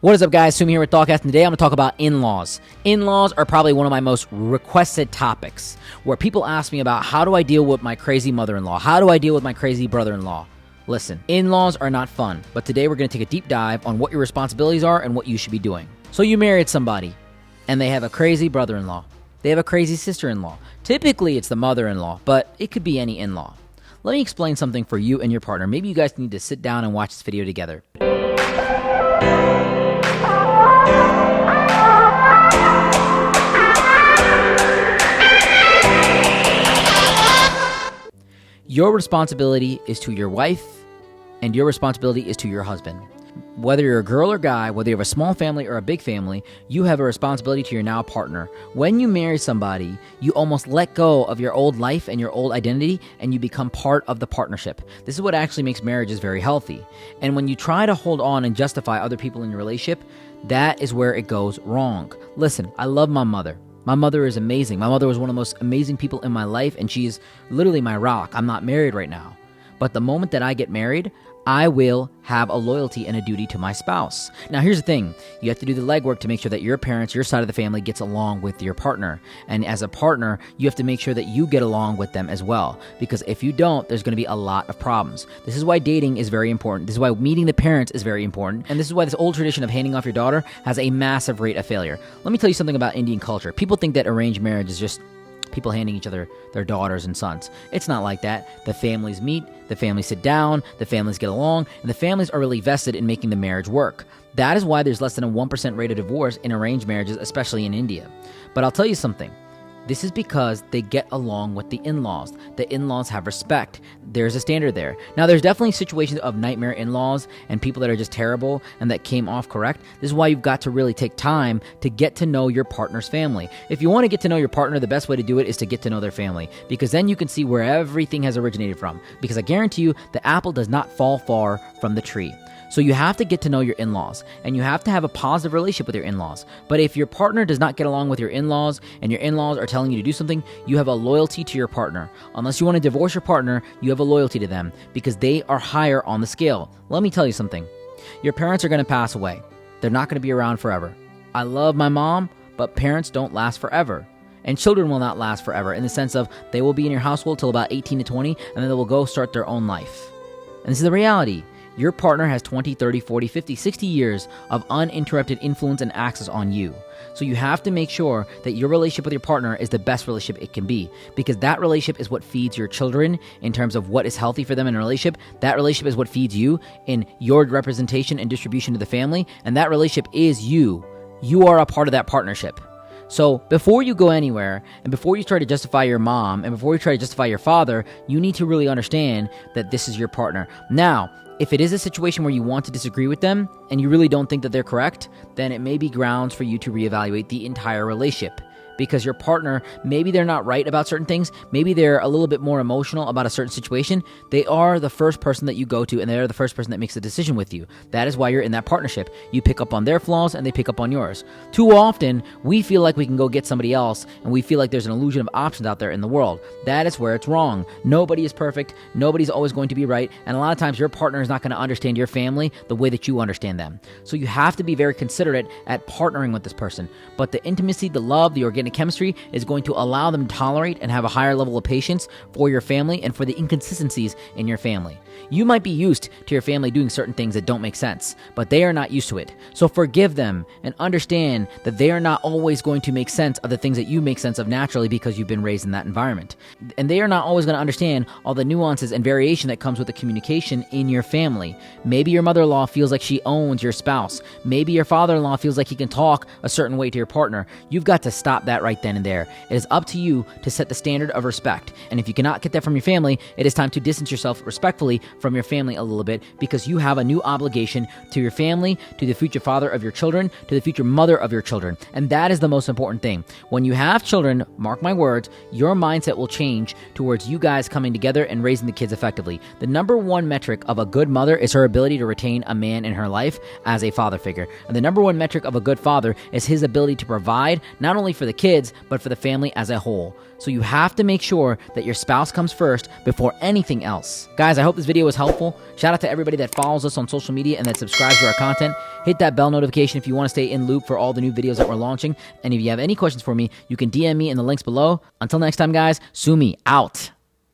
What is up, guys? Sumi here with Thoughtcast, and today I'm going to talk about in-laws. In-laws are probably one of my most requested topics, where people ask me about how do I deal with my crazy mother-in-law? How do I deal with my crazy brother-in-law? Listen, in-laws are not fun, but today we're going to take a deep dive on what your responsibilities are and what you should be doing. So you married somebody, and they have a crazy brother-in-law. They have a crazy sister-in-law. Typically, it's the mother-in-law, but it could be any in-law. Let me explain something for you and your partner. Maybe you guys need to sit down and watch this video together. Your responsibility is to your wife, and your responsibility is to your husband. Whether you're a girl or guy, whether you have a small family or a big family, you have a responsibility to your now partner. When you marry somebody, you almost let go of your old life and your old identity, and you become part of the partnership. This is what actually makes marriages very healthy. And when you try to hold on and justify other people in your relationship, that is where it goes wrong. Listen, I love my mother. My mother is amazing. My mother was one of the most amazing people in my life, and she's literally my rock. I'm not married right now. But the moment that I get married, I will have a loyalty and a duty to my spouse. Now, here's the thing. You have to do the legwork to make sure that your parents, your side of the family, gets along with your partner. And as a partner, you have to make sure that you get along with them as well. Because if you don't, there's going to be a lot of problems. This is why dating is very important. This is why meeting the parents is very important. And this is why this old tradition of handing off your daughter has a massive rate of failure. Let me tell you something about Indian culture. People think that arranged marriage is just people handing each other their daughters and sons. It's not like that. The families meet, the families sit down, the families get along, and the families are really vested in making the marriage work. That is why there's less than a 1% rate of divorce in arranged marriages, especially in India. But I'll tell you something. This is because they get along with the in-laws. The in-laws have respect. There's a standard there. Now, there's definitely situations of nightmare in-laws and people that are just terrible and that came off correct. This is why you've got to really take time to get to know your partner's family. If you want to get to know your partner, the best way to do it is to get to know their family, because then you can see where everything has originated from. Because I guarantee you, the apple does not fall far from the tree. So you have to get to know your in-laws, and you have to have a positive relationship with your in-laws. But if your partner does not get along with your in-laws, and your in-laws are telling you to do something, you have a loyalty to your partner. Unless you want to divorce your partner, you have a loyalty to them, because they are higher on the scale. Let me tell you something. Your parents are going to pass away. They're not going to be around forever. I love my mom, but parents don't last forever. And children will not last forever, in the sense of they will be in your household till about 18 to 20, and then they will go start their own life. And this is the reality. Your partner has 20, 30, 40, 50, 60 years of uninterrupted influence and access on you. So you have to make sure that your relationship with your partner is the best relationship it can be, because that relationship is what feeds your children in terms of what is healthy for them in a relationship. That relationship is what feeds you in your representation and distribution to the family, and that relationship is you. You are a part of that partnership. So before you go anywhere, and before you try to justify your mom, and before you try to justify your father, you need to really understand that this is your partner. Now, if it is a situation where you want to disagree with them and you really don't think that they're correct, then it may be grounds for you to reevaluate the entire relationship. Because your partner, maybe they're not right about certain things, maybe they're a little bit more emotional about a certain situation, they are the first person that you go to, and they're the first person that makes the decision with you. That is why you're in that partnership. You pick up on their flaws, and they pick up on yours. Too often, we feel like we can go get somebody else, and we feel like there's an illusion of options out there in the world. That is where it's wrong. Nobody is perfect, nobody's always going to be right, and a lot of times your partner is not going to understand your family the way that you understand them. So you have to be very considerate at partnering with this person. But the intimacy, the love, the organic chemistry is going to allow them to tolerate and have a higher level of patience for your family and for the inconsistencies in your family. You might be used to your family doing certain things that don't make sense, but they are not used to it. So forgive them and understand that they are not always going to make sense of the things that you make sense of naturally because you've been raised in that environment. And they are not always going to understand all the nuances and variation that comes with the communication in your family. Maybe your mother-in-law feels like she owns your spouse. Maybe your father-in-law feels like he can talk a certain way to your partner. You've got to stop that right then and there. It is up to you to set the standard of respect. And if you cannot get that from your family, it is time to distance yourself respectfully from your family a little bit, because you have a new obligation to your family, to the future father of your children, to the future mother of your children. And that is the most important thing. When you have children, mark my words, your mindset will change towards you guys coming together and raising the kids effectively. The number one metric of a good mother is her ability to retain a man in her life as a father figure. And the number one metric of a good father is his ability to provide not only for the kids, kids, but for the family as a whole. So you have to make sure that your spouse comes first before anything else. Guys, I hope this video was helpful. Shout out to everybody that follows us on social media and that subscribes to our content. Hit that bell notification if you want to stay in loop for all the new videos that we're launching. And if you have any questions for me, you can DM me in the links below. Until next time, guys, Sumi out.